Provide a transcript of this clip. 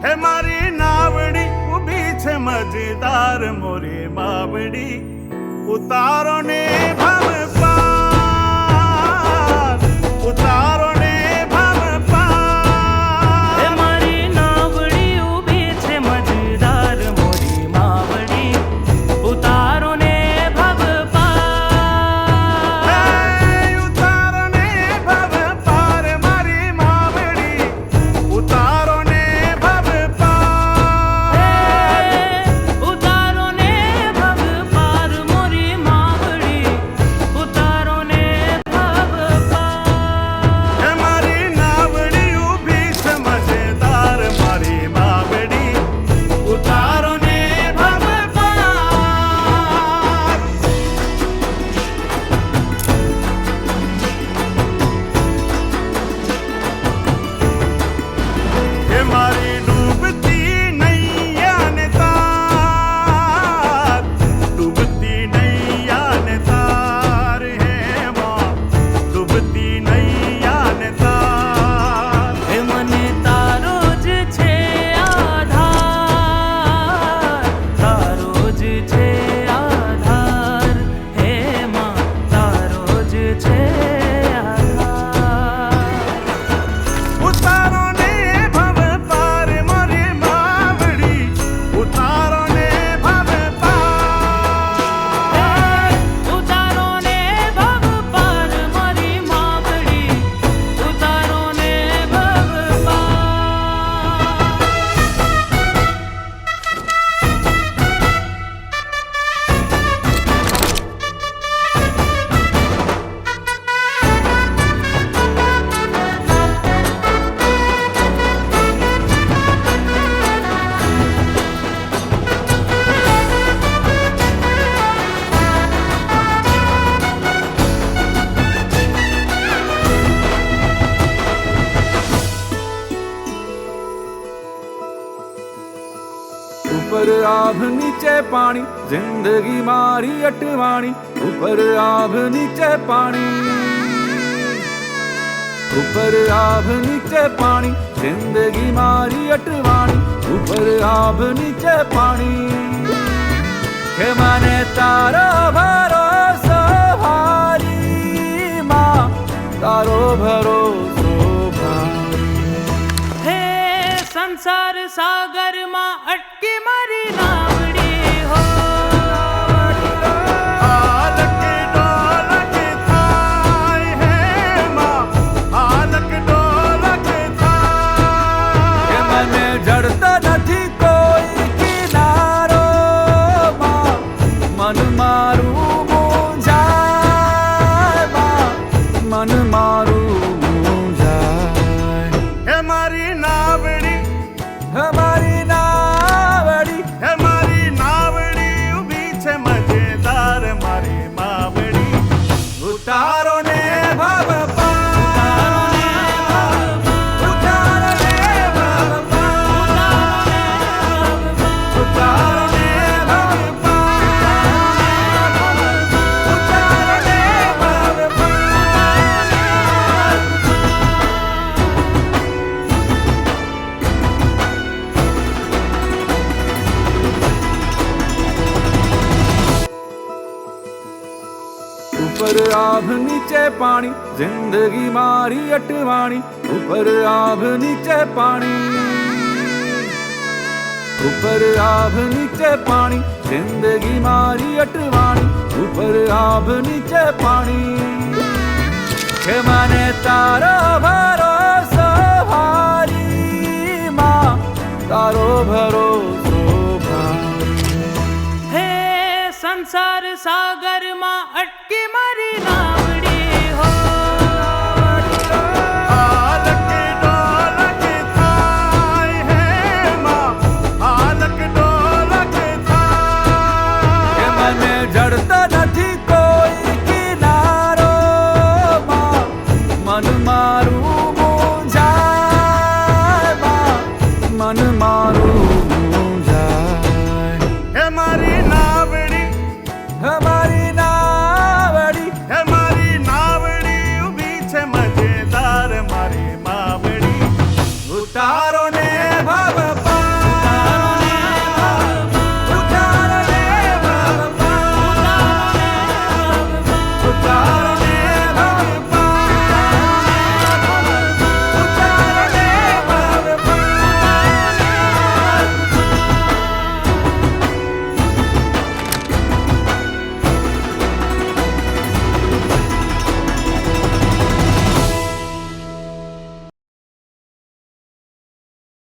હે મારી નાવડી ઊભી છે મજેદાર મોરે માવડી ઉતારો ને ભવ પાર ઉતારો ને ભવ પાર હે મારી નાવડી ઊભી છે મજેદાર મોરી માવડી ઉતારો ને ભવ પાર ઉતારો ને ભવ પાર મારી માવડી ઉતારો ને ભવ પાર ઉતારો ને ભવ પાર મોરી માવડી ઉતારો ને ભવ પાર હે મારી નાવડી ઊભી છે મજેદાર મારી માવડી ઉતારો ને ભવ પાર હે મારી ડૂબતી નૈયા ને તાર ડૂબતી નૈયા ને તાર હે માં ડૂબતી નૈયા ને તાર હે મને તારો જ છે આધાર તારો જ છે આધાર હે માં તારો જ છે આધાર ઉતારો ને ભવ પાર મારી માવડી ઉતારો ને ભવ પાર ઉતારો ને ભવ પાર મારી માવડી ઉતારો ને ભવ ઉપર આભ નીચે પાણી જિંદગી મારી અટવાણી ઉપર આભ નીચે પાણી ઉપર આભ નીચે પાણી જિંદગી મારી અટવાણી ઉપર આભ નીચે પાણી હે મને તારો ભરોસો ભારી માં તારો ભરોસો ભારી હે સંસાર સાગર માં અટકી મારી નાવડી હો હાલક ડોલક થાય હે માં હાલક ડોલક થાય કે મને જડતો નથી કોઈ કિનારો માં મન મારું મૂંઝાય માં મન મારું મૂંઝાય હે મારી નાવડી હમારી નાવડી હે મારી નાવડી ઊભી છે મજેદાર મારી માવડી ઉતારો ને ભવ પાર ઉતારો ને ભવ પાર ઉતારો ને ભવ પાર ઉતારો ને ભવ પાર ઉપર આભ નીચે પાણી જિંદગી મારી અટવાણી ઉપર આભ નીચે પાણી ઉપર આભ નીચે પાણી જિંદગી મારી અટવાણી ઉપર આભ નીચે પાણી હે મને તારો ભરોસો ભારી માં તારો ભરોસો